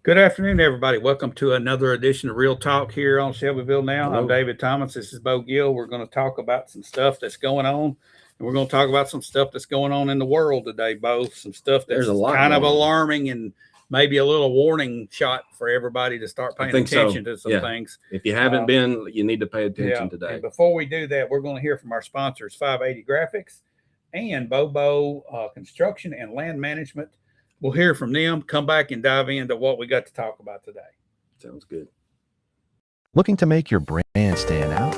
Good afternoon, everybody. Welcome to another edition of Real Talk here on Shelbyville Now. I'm Hello. David Thomas. This is Bo Gill. We're going to talk about some stuff that's going on, and we're going to talk about some stuff that's going on in the world today, Bo. Some stuff that's There's a lot kind of going on. alarming and maybe a little warning shot for everybody to start paying attention to some things. If you haven't been, you need to pay attention Yeah. today. And before we do that, we're going to hear from our sponsors, 580 Graphics and Bobo Construction and Land Management. We'll hear from them, come back and dive into what we got to talk about today. Sounds good. Looking to make your brand stand out?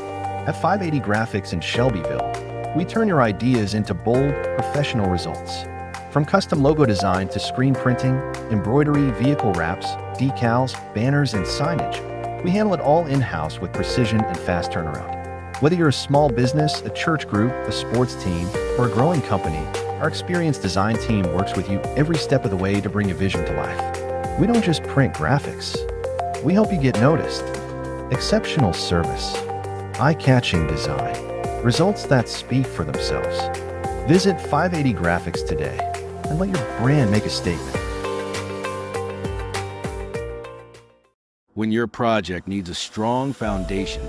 At 580 Graphics in Shelbyville, we turn your ideas into bold, professional results. From custom logo design to screen printing, embroidery, vehicle wraps, decals, banners, and signage, we handle it all in-house with precision and fast turnaround. Whether you're a small business, a church group, a sports team, or a growing company, our experienced design team works with you every step of the way to bring your vision to life. We don't just print graphics. We help you get noticed. Exceptional service, eye-catching design, results that speak for themselves. Visit 580 Graphics today and let your brand make a statement. When your project needs a strong foundation,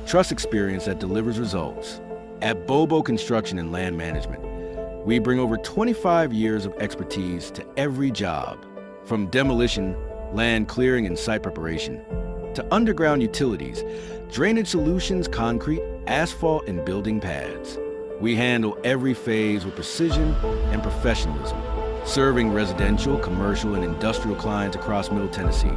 trust experience that delivers results. At Bobo Construction and Land Management, we bring over 25 years of expertise to every job, from demolition, land clearing, and site preparation, to underground utilities, drainage solutions, concrete, asphalt, and building pads. We handle every phase with precision and professionalism, serving residential, commercial, and industrial clients across Middle Tennessee.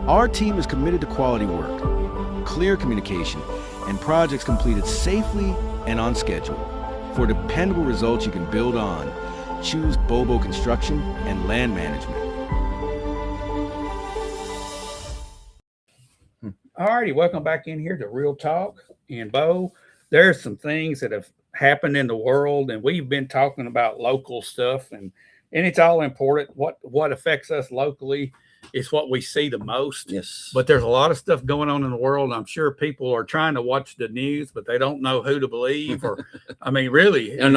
Our team is committed to quality work, clear communication, and projects completed safely and on schedule. For dependable results you can build on, choose Bobo Construction and Land Management. All righty, welcome back in here to Real Talk. And Bo, there's some things that have happened in the world, and we've been talking about local stuff, and it's all important. What affects us locally is what we see the most. Yes. But there's a lot of stuff going on in the world. I'm sure people are trying to watch the news, but they don't know who to believe. Or, I mean, really. I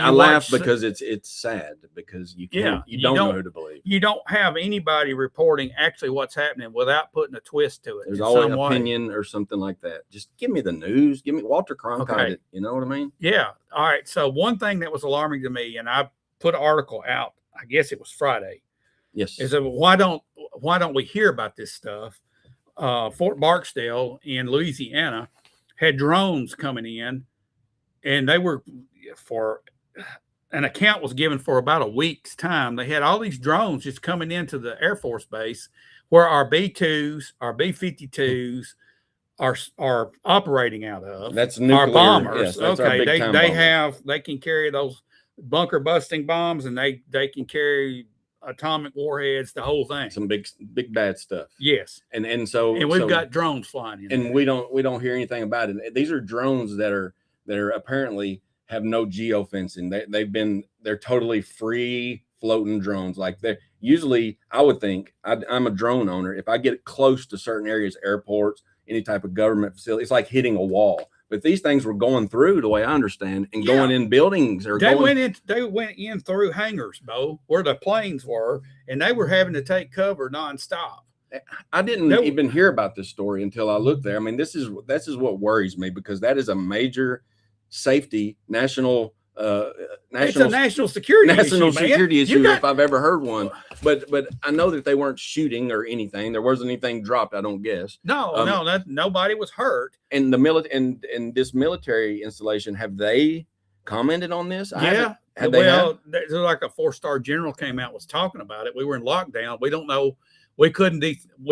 laugh because it's sad because you can't. You don't know who to believe. You don't have anybody reporting actually what's happening without putting a twist to it. There's always an opinion or something like that. Just give me the news. Give me Walter Cronkite. Okay. You know what I mean? Yeah. All right. So one thing that was alarming to me, and I put an article out, I guess it was Friday. Yes. Is that why don't we hear about this stuff? Fort Barksdale in Louisiana had drones coming in, and they were for an account was given for about a week's time. They had all these drones just coming into the Air Force Base where our B-2s, our B-52s are operating out of. That's nuclear. Our bombers. Yes, that's okay, our they can carry those bunker busting bombs, and they can carry atomic warheads, the whole thing. Some big bad stuff. Yes. And we've got drones flying in. And we don't hear anything about it. These are drones that are apparently have no geofencing. They're totally free floating drones. Like they're usually, I would think, I'm a drone owner. If I get close to certain areas, airports, any type of government facility, it's like hitting a wall. But these things were going through, the way I understand, and going in buildings. They went in through hangars, Bo, where the planes were, and they were having to take cover nonstop. I didn't even hear about this story until I looked there. I mean, this is what worries me, because that is a major safety national it's a national security issue if I've ever heard one. But I know that they weren't shooting or anything. There wasn't anything dropped, I don't guess. No, nobody was hurt. And this military installation, have they commented on this? Yeah. There's like a 4-star general came out, was talking about it. We were in lockdown. We don't know. We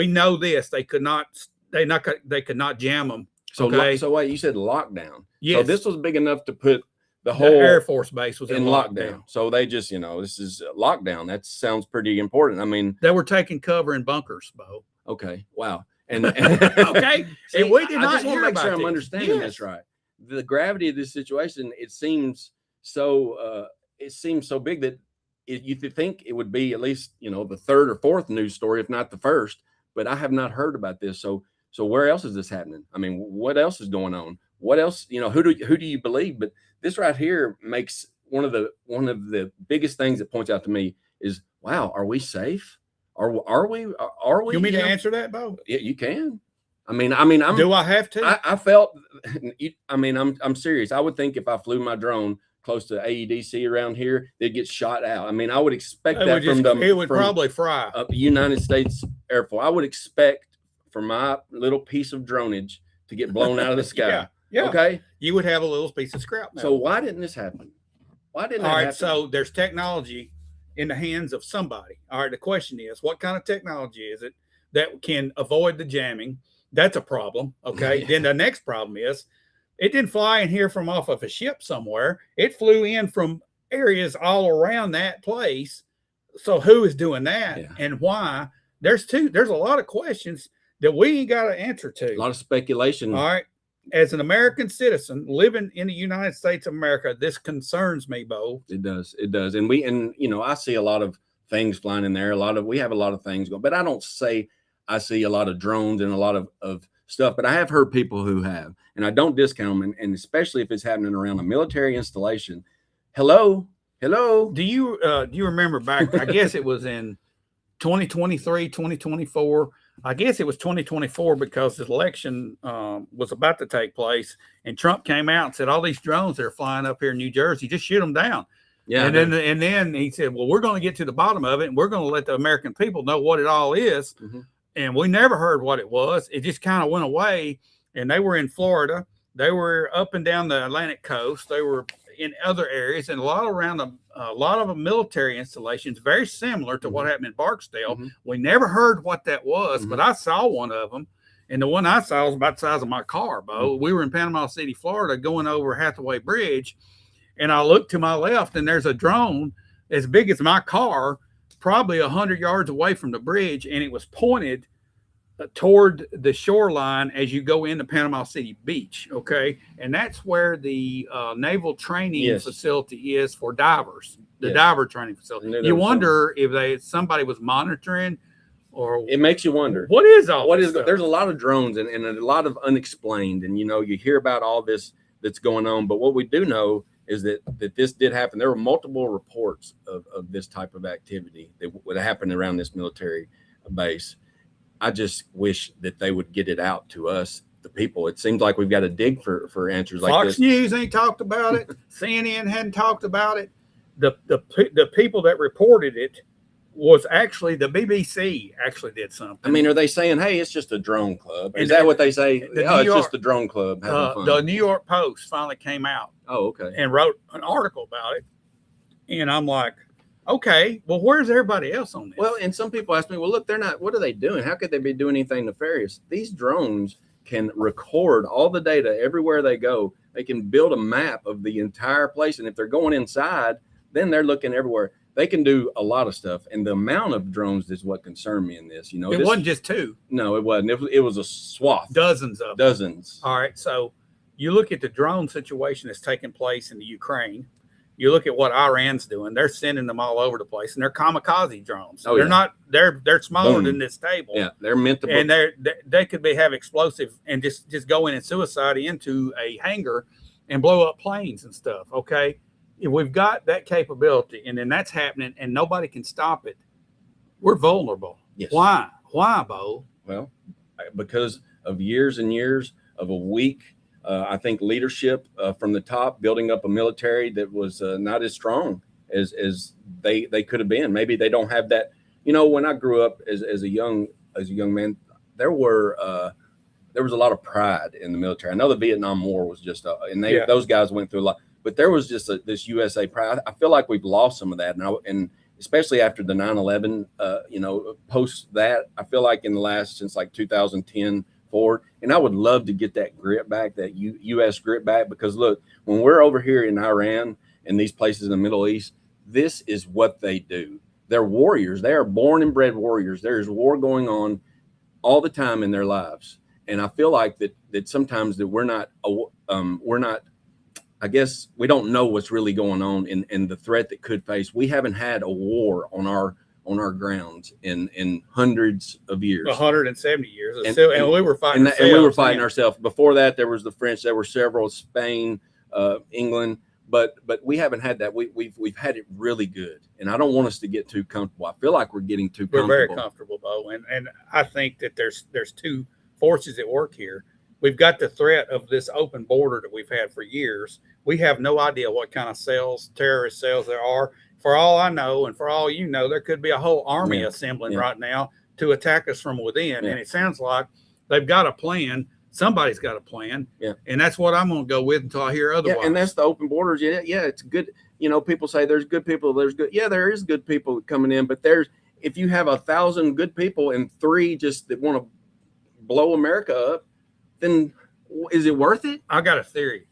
know this. They could not jam them. So wait, you said lockdown. Yes. So this was big enough to put the whole Air Force Base was in lockdown. So they just, this is lockdown. That sounds pretty important. I mean, they were taking cover in bunkers, Bo. Okay. Wow. And okay. See, and we did not I just want to make sure I'm this. understanding this right. The gravity of this situation, it seems so big that you think it would be at least, the third or fourth news story, if not the first, but I have not heard about this. So where else is this happening? I mean, what else is going on? What else, who do you believe? But this right here makes one of the biggest things that points out to me is, wow, are we safe? Are we? Are we? You want me to know? answer that, Bo? Yeah, you can. I'm. Do I have to? I felt. I'm serious. I would think if I flew my drone close to AEDC around here, they'd get shot out. I mean, I would expect It that would, just, from the. it would from, probably fry. United States Air Force. I would expect for my little piece of dronage to get blown out of the sky. Yeah, yeah. Okay. You would have a little piece of scrap metal. So why didn't this happen? Why didn't that All right, happen? so there's technology in the hands of somebody. All right, the question is, what kind of technology is it that can avoid the jamming? That's a problem. Okay. Then the next problem is it didn't fly in here from off of a ship somewhere. It flew in from areas all around that place. So who is doing that and why? There's a lot of questions that we ain't got an answer to. A lot of speculation. All right. As an American citizen living in the United States of America, this concerns me, Bo. It does. It does. And I see a lot of things flying in there. We have a lot of things going, but I don't say I see a lot of drones and a lot of stuff, but I have heard people who have, and I don't discount them. And especially if it's happening around a military installation. Hello. Do you remember back, I guess it was in 2023, 2024. I guess it was 2024 because the election was about to take place, and Trump came out and said, all these drones that are flying up here in New Jersey, just shoot them down. Yeah. And then he said, well, we're going to get to the bottom of it, and we're going to let the American people know what it all is. Mm-hmm. And we never heard what it was. It just kind of went away. And they were in Florida. They were up and down the Atlantic coast. They were in other areas, and a lot of military installations, very similar to what happened in Barksdale. Mm-hmm. We never heard what that was, but I saw one of them. And the one I saw was about the size of my car, Bo. We were in Panama City, Florida, going over Hathaway Bridge. And I looked to my left, and there's a drone as big as my car, probably 100 yards away from the bridge. And it was pointed toward the shoreline as you go into Panama City Beach. Okay. And that's where the naval training facility is for divers, the diver training facility. You wonder if somebody was monitoring, or it makes you wonder what is all what is stuff? There's a lot of drones and a lot of unexplained, and you hear about all this that's going on, but what we do know is that this did happen. There were multiple reports of this type of activity that would happen around this military base. I just wish that they would get it out to us, the people. It seems like we've got to dig for answers like this. Fox News ain't talked about it. CNN hadn't talked about it. The people that reported it was actually the BBC actually did something. I mean, are they saying, hey, it's just a drone club? Is that what they say? It's just a drone club. The New York Post finally came out. Oh, okay. And wrote an article about it. And I'm like, okay, well, where's everybody else on this? Well, and some people ask me, well, look, what are they doing? How could they be doing anything nefarious? These drones can record all the data everywhere they go. They can build a map of the entire place. And if they're going inside, then they're looking everywhere. They can do a lot of stuff. And the amount of drones is what concerned me in this. It wasn't just two. No, it wasn't. It was a swath. Dozens of them. Dozens. All right. So you look at the drone situation that's taking place in the Ukraine. You look at what Iran's doing. They're sending them all over the place, and they're kamikaze drones. They're not. They're smaller than this table. Yeah, they're meant to. And they could have explosive and just go in and suicide into a hangar and blow up planes and stuff. Okay, if we've got that capability, and then that's happening, and nobody can stop it. We're vulnerable. Yes. Why, Bo? Well, because of years and years of a weak. I think leadership from the top, building up a military that was not as strong as they could have been. Maybe they don't have that. When I grew up as a young man, there was a lot of pride in the military. I know the Vietnam War was just, those guys went through a lot, but there was just this USA pride. I feel like we've lost some of that, and especially after the 9/11, post that, I feel like in the last since like 2010. Forward, and I would love to get that grit back, that U.S. grit back, because look, when we're over here in Iran and these places in the Middle East, this is what they do. They're warriors. They are born and bred warriors. There is war going on all the time in their lives, and I feel like that sometimes that we're not. I guess we don't know what's really going on in the threat that could face. We haven't had a war on our grounds in hundreds of years, 170 years, and we were fighting. Ourselves. Before that, there was the French. There were several, Spain, England. but we haven't had that. We've had it really good, and I don't want us to get too comfortable. I feel like we're getting too We're comfortable. very comfortable, Bo, and I think that there's two forces at work here. We've got the threat of this open border that we've had for years. We have no idea what kind of cells, terrorist cells there are. For all I know, and for all you know, there could be a whole army assembling right now to attack us from within. And it sounds like they've got a plan. Somebody's got a plan. And that's what I'm going to go with until I hear otherwise. And that's the open borders. Yeah, it's good. You know, people say there's good people. There's good. Yeah, there is good people coming in, but if you have 1,000 good people and 3 just that want to blow America up, then is it worth it? I got a theory.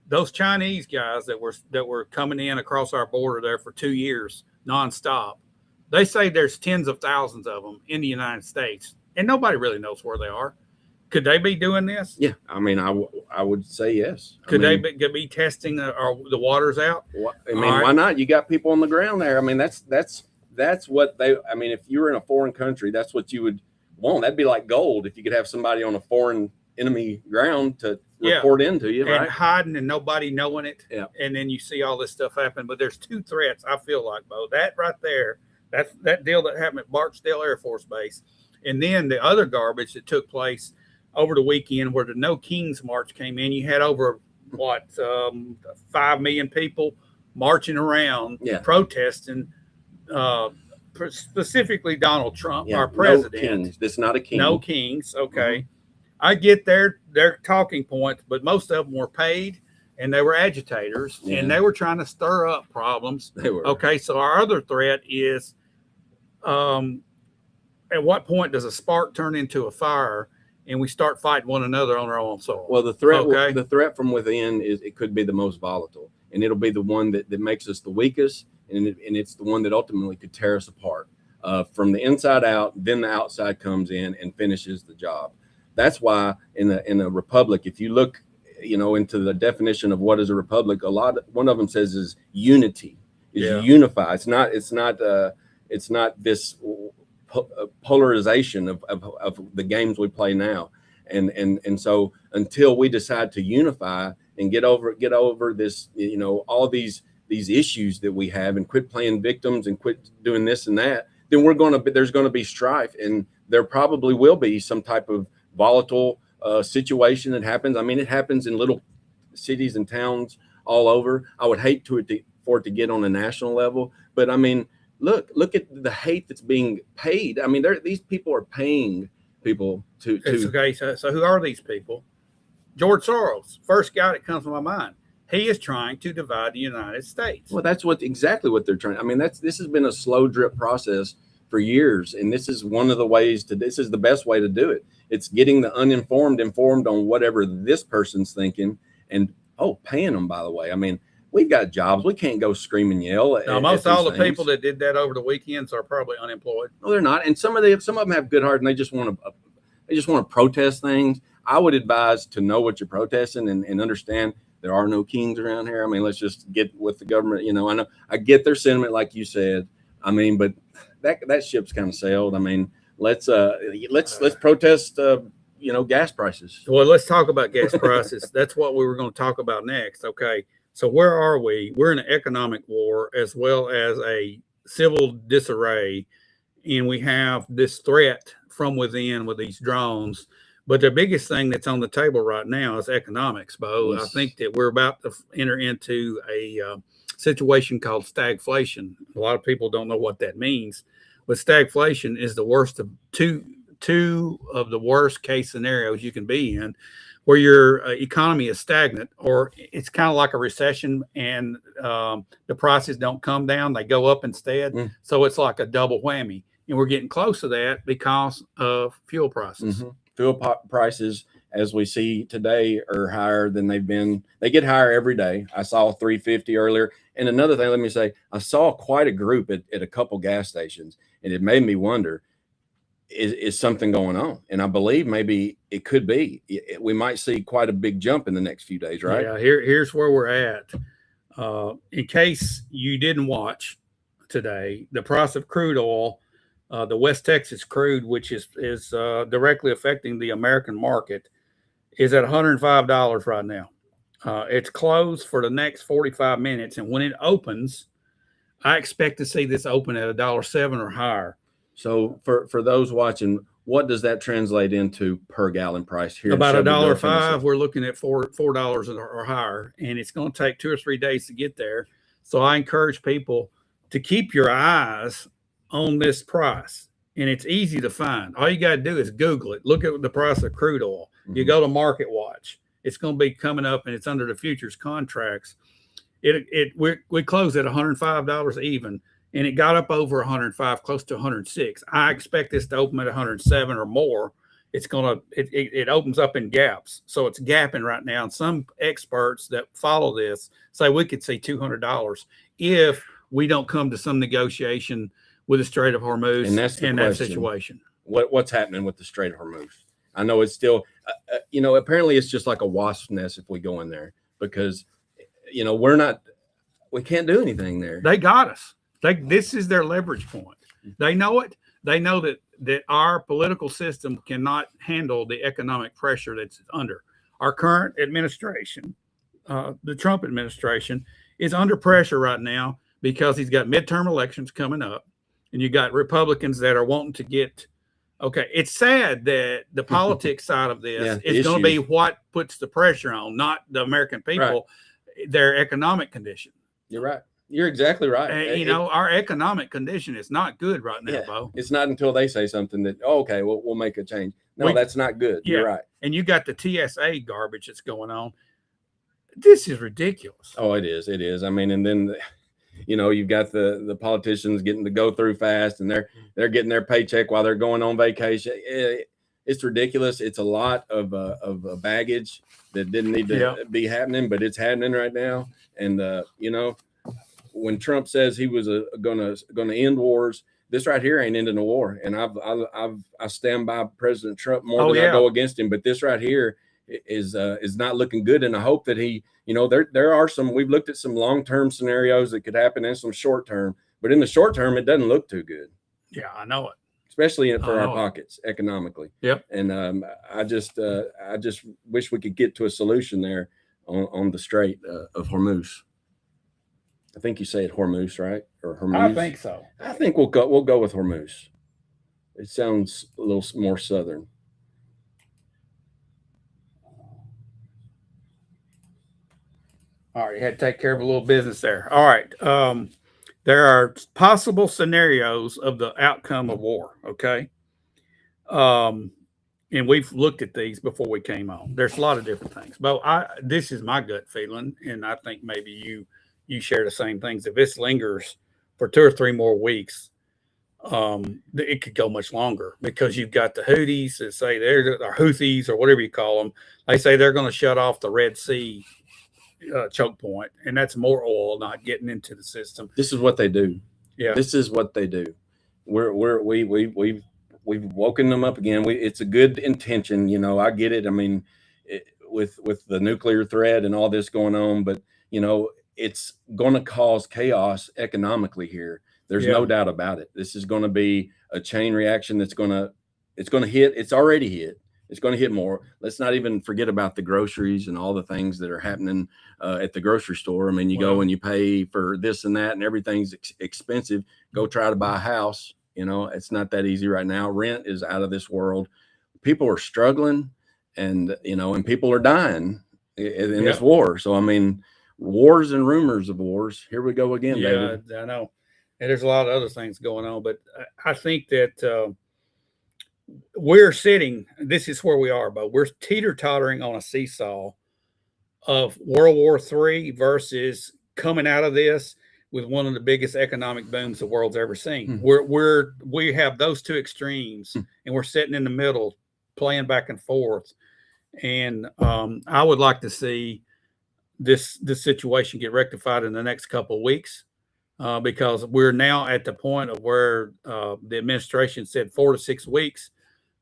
Those Chinese guys that were coming in across our border there for 2 years nonstop, they say there's tens of thousands of them in the United States, and nobody really knows where they are. Could they be doing this? Yeah, I mean, I would say yes. Could they be testing the waters out? I mean, why not? You got people on the ground there. I mean, that's what they. I mean, if you were in a foreign country, that's what you would want. That'd be like gold if you could have somebody on a foreign enemy ground to report into you, right? And hiding and nobody knowing it. Yeah. And then you see all this stuff happen. But there's 2 threats, I feel like, Bo. That right there, that deal that happened at Barksdale Air Force Base. And then the other garbage that took place over the weekend where the No Kings March came in. You had over, 5 million people marching around, protesting, specifically Donald Trump, our president. No kings. This is not a king. No kings. Okay. Mm-hmm. I get their talking points, but most of them were paid and they were agitators and they were trying to stir up problems. They were. Okay. So our other threat is, at what point does a spark turn into a fire and we start fighting one another on our own soil? Well, the threat from within it could be the most volatile, and it'll be the one that makes us the weakest, and it's the one that ultimately could tear us apart from the inside out. Then the outside comes in and finishes the job. That's why in a republic, if you look, into the definition of what is a republic, one of them says is unity, is unify. It's not this polarization of the games we play now, and so until we decide to unify and get over this, all these issues that we have, and quit playing victims and quit doing this and that, then there's going to be strife, and there probably will be some type of volatile situation that happens. I mean, it happens in little cities and towns all over. I would hate for it to get on a national level, but I mean, look at the hate that's being paid. I mean, these people are paying people to. Okay, so who are these people? George Soros, first guy that comes to my mind. He is trying to divide the United States. Well, that's exactly what they're trying. I mean, this has been a slow drip process for years, and this is one of the ways this is the best way to do it. It's getting the uninformed informed on whatever this person's thinking, and paying them, by the way. I mean, we've got jobs. We can't go scream and yell. No, most all the people that did that over the weekends are probably unemployed. No, they're not. And some of them have good heart, and they just want to protest things. I would advise to know what you're protesting and understand there are no kings around here. I mean, let's just get with the government. I know I get their sentiment, like you said. I mean, but that ship's kind of sailed. I mean, let's protest. Gas prices. Well, let's talk about gas prices. That's what we were going to talk about next. Okay. So where are we? We're in an economic war as well as a civil disarray, and we have this threat from within with these drones. But the biggest thing that's on the table right now is economics, Bo. Yes. I think that we're about to enter into a situation called stagflation. A lot of people don't know what that means, but stagflation is the worst of two of the worst case scenarios you can be in, where your economy is stagnant, or it's kind of like a recession, and the prices don't come down, they go up instead. So it's like a double whammy, and we're getting close to that because of fuel prices. Fuel prices, as we see today, are higher than they've been. They get higher every day. I saw $3.50 earlier. And another thing, let me say, I saw quite a group at a couple gas stations, and it made me wonder, is something going on? And I believe maybe it could be. We might see quite a big jump in the next few days, right? Yeah, here's where we're at. In case you didn't watch today, the price of crude oil, the West Texas crude, which is directly affecting the American market, is at $105 right now. It's closed for the next 45 minutes, and when it opens, I expect to see this open at $1.07 or higher. So for those watching, what does that translate into per gallon price here? About in Shelbyville, $1.05. Tennessee? We're looking at $4 or higher, and it's going to take 2 or 3 days to get there. So I encourage people to keep your eyes on this price, and it's easy to find. All you got to do is Google it. Look at the price of crude oil. You go to Market Watch. It's going to be coming up, and it's under the futures contracts. We closed at $105 even, and it got up over 105, close to 106. I expect this to open at 107 or more. It opens up in gaps, so it's gapping right now. And some experts that follow this say we could see $200 if we don't come to some negotiation with the Strait of Hormuz And that's the in that question. situation. What's happening with the Strait of Hormuz? I know it's still, apparently it's just like a wasp nest if we go in there, because, we can't do anything there. They got us. This is their leverage point. They know it. They know that our political system cannot handle the economic pressure that's under. Our current administration, the Trump administration, is under pressure right now because he's got midterm elections coming up, and you got Republicans that are wanting to get. Okay, it's sad that the politics side of this is going to be what puts the pressure on, not the American people, their economic condition. You're right. You're exactly right. Our economic condition is not good right now, Bo. It's not until they say something that, okay, we'll make a change. No, that's not good. You're right. And you got the TSA garbage that's going on. This is ridiculous. Oh, it is. It is. I mean, and then, you've got the politicians getting to go through fast, and they're getting their paycheck while they're going on vacation. It's ridiculous. It's a lot of baggage that didn't need to be happening, but it's happening right now. And, when Trump says he was gonna end wars, this right here ain't ending a war. And I stand by President Trump more than I go against him. But this right here is not looking good. And I hope that he, there are some. We've looked at some long-term scenarios that could happen and some short-term. But in the short term, it doesn't look too good. Yeah, I know it. Especially for our pockets economically. Yep. And I just wish we could get to a solution there on the Strait of Hormuz. I think you say it Hormuz, right? Or Hormuz? I think so. I think we'll go with Hormuz. It sounds a little more southern. All right, you had to take care of a little business there. All right. There are possible scenarios of the outcome of war, okay? And we've looked at these before we came on. There's a lot of different things. But this is my gut feeling, and I think maybe you share the same things. If this lingers for 2 or 3 more weeks, it could go much longer, because you've got the Houthis that say or Houthis or whatever you call them. They say they're going to shut off the Red Sea choke point, and that's more oil not getting into the system. This is what they do. Yeah, this is what they do. We've woken them up again. It's a good intention, I get it. I mean, with the nuclear threat and all this going on, but it's going to cause chaos economically here. There's no doubt about it. This is going to be a chain reaction it's going to hit. It's already hit. It's going to hit more. Let's not even forget about the groceries and all the things that are happening at the grocery store. I mean, you go and you pay for this and that, and everything's expensive. Go try to buy a house. It's not that easy right now. Rent is out of this world. People are struggling, and people are dying in this war. So, I mean, wars and rumors of wars. Here we go again, David. I know. And there's a lot of other things going on, but I think that this is where we are, but we're teeter-tottering on a seesaw of World War III versus coming out of this with one of the biggest economic booms the world's ever seen. We have those two extremes, and we're sitting in the middle, playing back and forth. And I would like to see this situation get rectified in the next couple of weeks, because we're now at the point of where the administration said 4 to 6 weeks.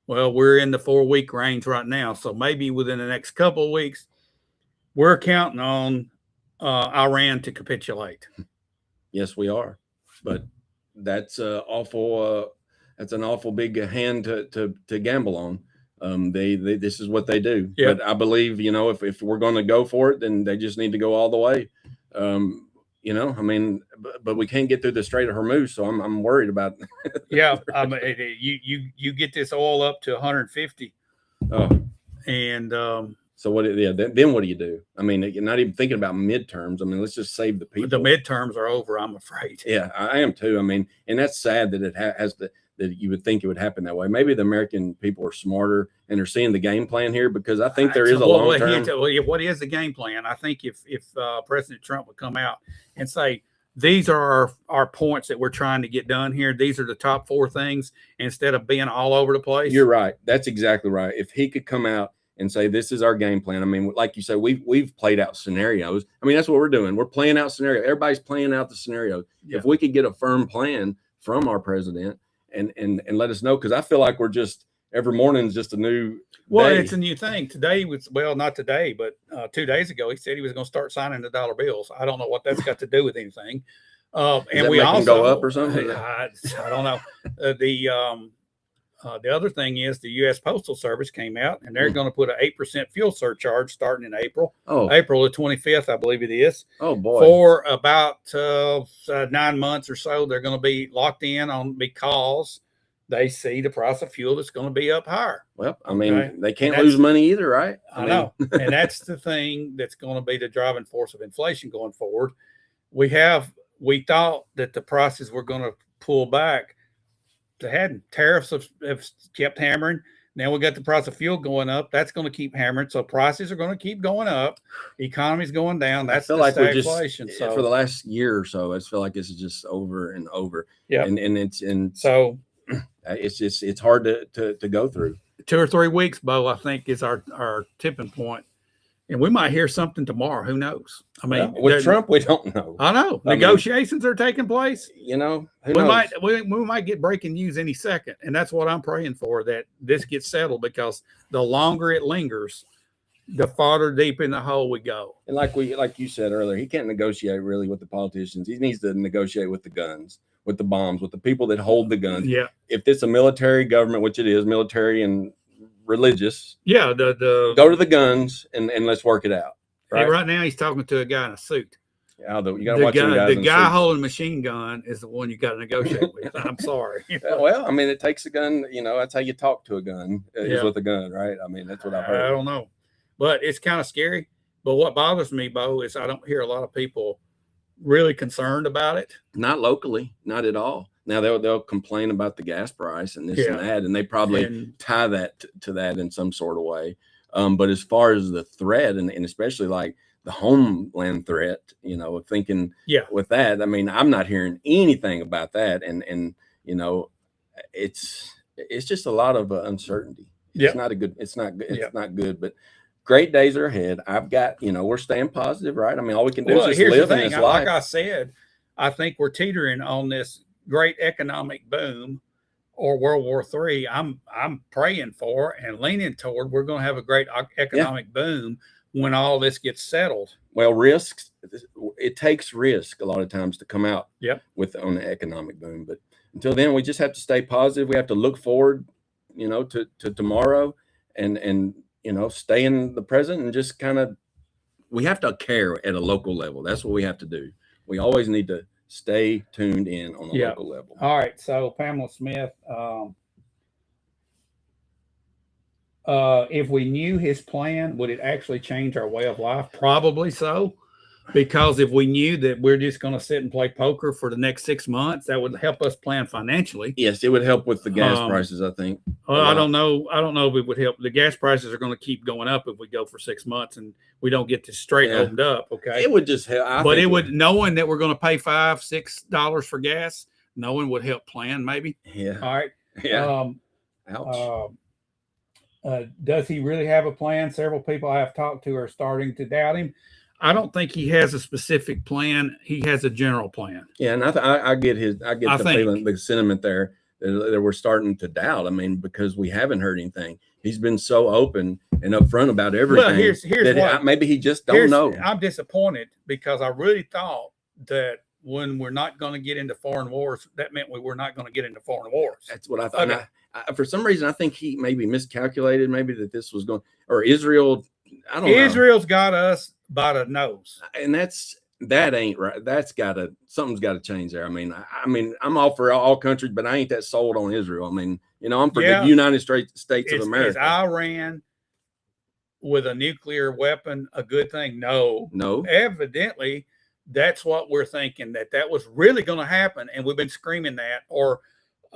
Well, we're in the 4-week range right now. So maybe within the next couple of weeks, we're counting on Iran to capitulate. Yes, we are. But that's awful. That's an awful big hand to gamble on. They this is what they do. Yeah. But I believe, if we're going to go for it, then they just need to go all the way. I mean, but we can't get through the Strait of Hormuz, so I'm worried about. Yeah, you get this oil up to 150, and so what? Yeah, then what do you do? I mean, you're not even thinking about midterms. I mean, let's just save the people. the midterms are over, I'm afraid. Yeah, I am too. I mean, and that's sad that it has that you would think it would happen that way. Maybe the American people are smarter and are seeing the game plan here, because I think there is a long term. What is the game plan? I think if President Trump would come out and say, these are our points that we're trying to get done here, these are the top 4 things, instead of being all over the place. You're right. That's exactly right. If he could come out and say, this is our game plan. I mean, like you said, we've played out scenarios. I mean, that's what we're doing. We're playing out scenarios. Everybody's playing out the scenarios. Yeah. If we could get a firm plan from our president and let us know, because I feel like we're just every morning is just a new day. It's a new thing. Today was, well, not today, but 2 days ago, he said he was going to start signing the dollar bills. I don't know what that's got to do with anything. And we also go up or something. I don't know. The other thing is the U.S. Postal Service came out, and they're going to put an 8% fuel surcharge starting in April. April the 25th, I believe it is. Oh boy! For about 9 months or so, they're going to be locked in on, because they see the price of fuel that's going to be up higher. Well, I mean, they can't lose money either, right? I know, and that's the thing that's going to be the driving force of inflation going forward. We thought that the prices were going to pull back. They hadn't. Tariffs have kept hammering. Now we got the price of fuel going up. That's going to keep hammering. So prices are going to keep going up. Economy's going down. That's the stagflation. So for the last year or so, I just feel like this is just over and over. Yeah, so it's hard to go through. 2 or 3 weeks, Bo, I think is our tipping point. And we might hear something tomorrow. Who knows? I mean, with Trump, we don't know. I know. Negotiations are taking place. Who knows? We might get breaking news any second. And that's what I'm praying for, that this gets settled, because the longer it lingers, the farther deep in the hole we go. And like you said earlier, he can't negotiate really with the politicians. He needs to negotiate with the guns, with the bombs, with the people that hold the guns. Yeah. If it's a military government, which it is, military and religious, go to the guns and let's work it out. Right? Hey, right now he's talking to a guy in a suit. Yeah, you got to watch the guy holding a machine gun is the one you got to negotiate with. I'm sorry. Well, I mean, it takes a gun. That's how you talk to a gun. Is with a gun, right? I mean, that's what I've heard. I don't know, but it's kind of scary. But what bothers me, Bo, is I don't hear a lot of people really concerned about it. Not locally, not at all. Now they'll complain about the gas price and this and that, and they probably tie that to that in some sort of way. But as far as the threat, and especially like the homeland threat, thinking with that, I mean, I'm not hearing anything about that, and it's just a lot of uncertainty. It's not good. It's not good. But great days are ahead. I've got, we're staying positive, right? I mean, all we can do is just live in this life. Like I said, I think we're teetering on this great economic boom or World War III. I'm praying for and leaning toward we're going to have a great economic boom when all this gets settled. Well, risks, it takes risk a lot of times to come out on the economic boom. But until then, we just have to stay positive. We have to look forward, to tomorrow and stay in the present, and just we have to care at a local level. That's what we have to do. We always need to stay tuned in on a local level. All right. So Pamela Smith, if we knew his plan, would it actually change our way of life? Probably so. Because if we knew that we're just going to sit and play poker for the next 6 months, that would help us plan financially. Yes, it would help with the gas prices, I think. Well, I don't know if it would help. The gas prices are going to keep going up if we go for 6 months and we don't get this straight opened up. Okay, it would just help. But it would, knowing that we're going to pay $5-6 for gas, knowing would help plan maybe. Yeah. All right. Yeah. Ouch. Does he really have a plan? Several people I have talked to are starting to doubt him. I don't think he has a specific plan. He has a general plan. Yeah, and I get the feeling, the sentiment there that we're starting to doubt. I mean, because we haven't heard anything. He's been so open and upfront about everything. Well, here's what, maybe he just don't know. I'm disappointed because I really thought that when we're not going to get into foreign wars, that meant we were not going to get into foreign wars. That's what I thought. Okay. For some reason, I think he maybe miscalculated, maybe that this was going, or Israel. I don't know. Israel's got us by the nose, and that ain't right. Something's got to change there. I mean, I'm all for all countries, but I ain't that sold on Israel. I mean, I'm for the United States of America. Is Iran with a nuclear weapon a good thing? No. Evidently, that's what we're thinking, that was really going to happen, and we've been screaming that, or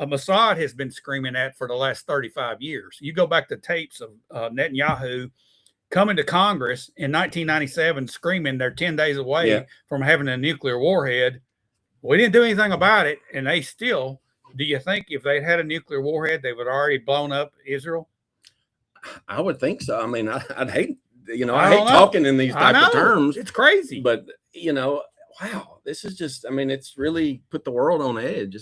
Mossad has been screaming that for the last 35 years. You go back to tapes of Netanyahu coming to Congress in 1997 screaming they're 10 days away from having a nuclear warhead. We didn't do anything about it, and they still. Do you think if they'd had a nuclear warhead, they would have already blown up Israel? I would think so. I mean, I'd hate, I hate talking in these type of terms. It's crazy. But, wow, this is just, I mean, it's really put the world on edge.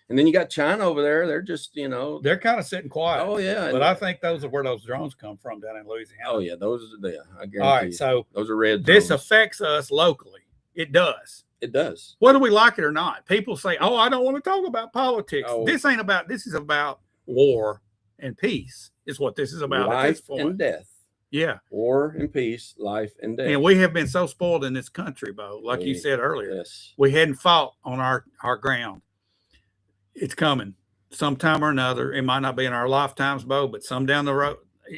And then you got China over there. They're just, they're kind of sitting quiet. Oh, yeah. But I think those are where those drones come from down in Louisiana. Oh, yeah. I guarantee. All right. So those are red. This affects us locally. It does. It does. Whether we like it or not. People say, oh, I don't want to talk about politics. Oh. This is about war and peace, is what this is about. Life and death. Yeah. War and peace, life and death. And we have been so spoiled in this country, Bo, like you said earlier. Yes. We hadn't fought on our ground. It's coming sometime or another. It might not be in our lifetimes, Bo, but some down the road,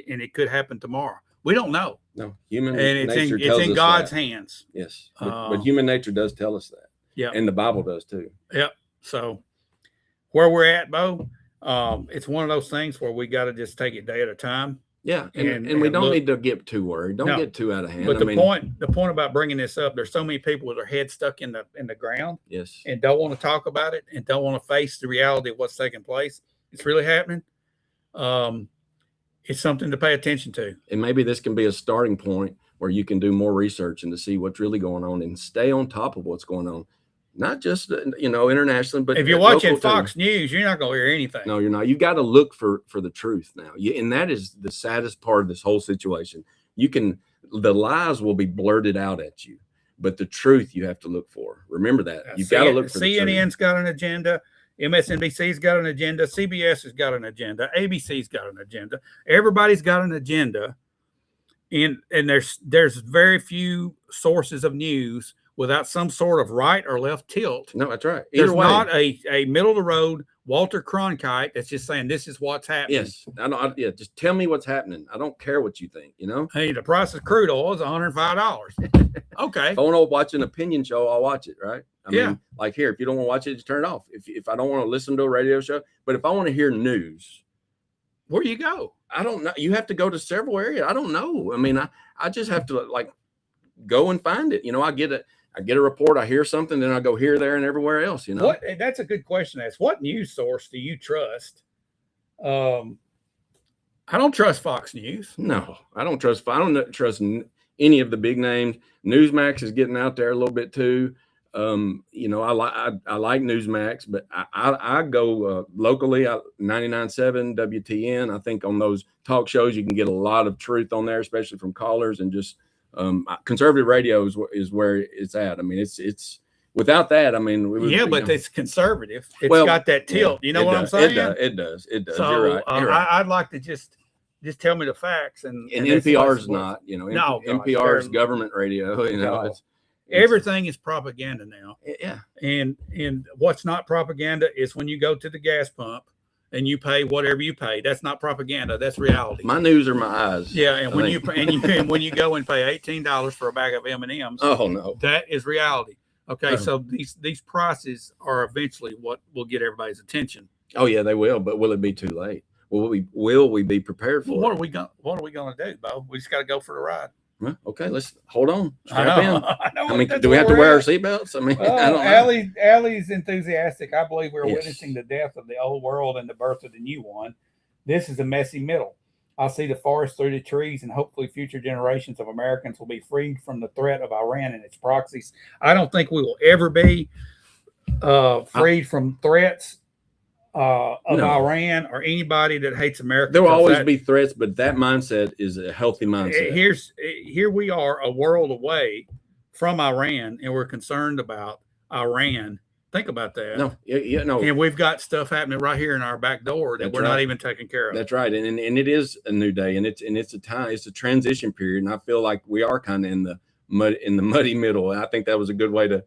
and it could happen tomorrow. We don't know. No, human and nature it's in God's that. hands. Yes, but human nature does tell us that. Yeah, and the Bible does too. Yep. So where we're at, Bo, it's one of those things where we got to just take it day at a time. Yeah, and we don't need to get too worried. Don't get too out of hand. But the point about bringing this up, there's so many people with their heads stuck in the ground. Yes, and don't want to talk about it and don't want to face the reality of what's taking place. It's really happening. It's something to pay attention to. And maybe this can be a starting point where you can do more research and to see what's really going on and stay on top of what's going on. Not just, internationally, but if you're watching Fox News, you're not going to hear anything. No, you're not. You got to look for the truth now. And that is the saddest part of this whole situation. The lies will be blurted out at you, but the truth you have to look for. Remember that. You've got to look for the truth. CNN's got an agenda. MSNBC's got an agenda. CBS has got an agenda. ABC's got an agenda. Everybody's got an agenda. And there's very few sources of news without some sort of right or left tilt. No, that's right. There's not a middle of the road Walter Cronkite that's just saying this is what's happening. Yes, just tell me what's happening. I don't care what you think. Hey, the price of crude oil is $105. Okay. If I want to watch an opinion show, I'll watch it. Right? I mean, like here, if you don't want to watch it, just turn it off. If I don't want to listen to a radio show, but if I want to hear news, where do you go? I don't know. You have to go to several areas. I don't know. I mean, I just have to go and find it. I get a report, I hear something, then I go here, there, and everywhere else, That's a good question to ask. What news source do you trust? I don't trust Fox News. No, I don't trust any of the big names. Newsmax is getting out there a little bit too. I like Newsmax, but I go locally, 99.7 WTN. I think on those talk shows, you can get a lot of truth on there, especially from callers, and just conservative radio is where it's at. I mean, it's without that. I mean, but it's conservative. It's got that tilt. Yeah, you know what I'm saying? It does. So you're right. I'd like to just tell me the facts. And NPR's not. No, NPR's government radio. Everything is propaganda now. Yeah. And what's not propaganda is when you go to the gas pump and you pay whatever you pay. That's not propaganda. That's reality. My news are my eyes. Yeah, and when you go and pay $18 for a bag of M&Ms. Oh no, that is reality. Okay, so these prices are eventually what will get everybody's attention. Oh yeah, they will. But will it be too late? Will we be prepared for? What are we going to do, Bo? We just got to go for the ride. Well, okay, let's hold on. Strap in. I mean, do we have to wear our seatbelts? I mean, I don't know. Allie's enthusiastic. I believe we're witnessing the death of the old world and the birth of the new one. This is a messy middle. I see the forest through the trees, and hopefully future generations of Americans will be freed from the threat of Iran and its proxies. I don't think we will ever be freed from threats of Iran or anybody that hates America. There will always be threats, but that mindset is a healthy mindset. Here we are a world away from Iran, and we're concerned about Iran Think about that. No, no. And we've got stuff happening right here in our back door that That's we're right. not even taking care of. That's right. And it is a new day, and it's a time, it's a transition period. And I feel like we are kind of in the muddy middle. And I think that was a good way to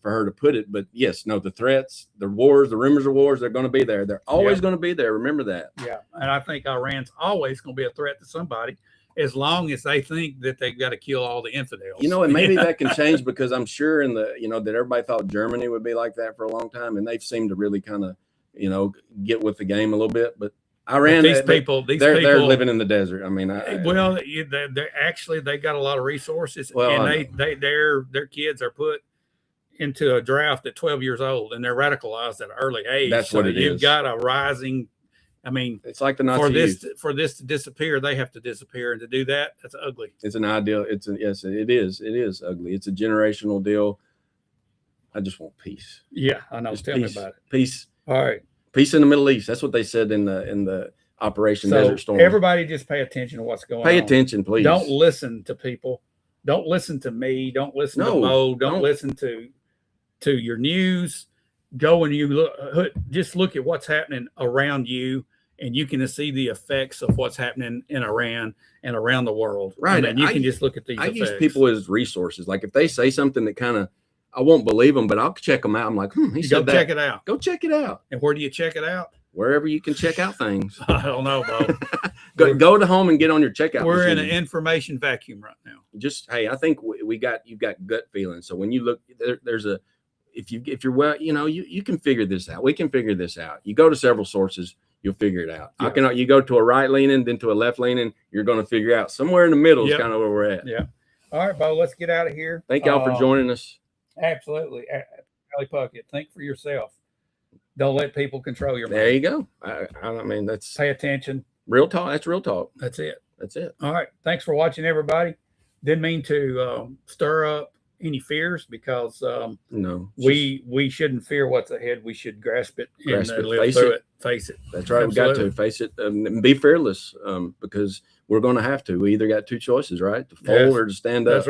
for her to put it. But yes, no, the threats, the wars, the rumors of wars, they're going to be there. They're always going to be there. Remember that. Yeah. And I think Iran's always going to be a threat to somebody as long as they think that they've got to kill all the infidels. You know, and maybe that can change, because I'm sure that everybody thought Germany would be like that for a long time, and they've seemed to really kind of, get with the game a little bit. But Iran, these people, they're living in the desert. I mean, they got a lot of resources, Well, and their kids are put into a draft at 12 years old, and they're radicalized at an early age. That's what it is. You've got a rising. I mean, it's like the Nazi for this to disappear, they have to disappear, and to do that, that's ugly. It's an ideal. Yes, it is. It is ugly. It's a generational deal. I just want peace. Yeah, I know. Tell me about it. Peace. All right. Peace in the Middle East. That's what they said in the Operation Desert Storm. Everybody, just pay attention to what's going on. Pay attention, please. Don't listen to people. Don't listen to me. Don't listen to Mo. Don't listen to your news. Go and just look at what's happening around you, and you can see the effects of what's happening in Iran and around the world. Right. And you can just look at these effects. Use people as resources. Like if they say something that kind of, I won't believe them, but I'll check them out. I'm like, he said that. Check it out. Go check it out. And where do you check it out? Wherever you can check out things. I don't know, Bo. go to home and get on your checkout. We're machine. in an information vacuum right now. Just, hey, I think you've got gut feeling. So when you look, if you're well, you can figure this out. We can figure this out. You go to several sources, you'll figure it out. Yeah. You go to a right leaning, then to a left leaning, you're going to figure out somewhere in the middle is kind of where we're at. Yeah. All right, Bo, let's get out of here. Thank y'all for joining us. Absolutely. Charlie Puckett, think for yourself. Don't let people control your mind. There you go. I mean, that's pay attention. Real talk. That's real talk. That's it. That's it. All right. Thanks for watching, everybody. Didn't mean to stir up any fears, because no, we shouldn't fear what's ahead. We should grasp it and live through it. Face it. That's right. Absolutely. We got to face it and be fearless, because we're going to have to. We either got two choices, right? To fold or to stand up.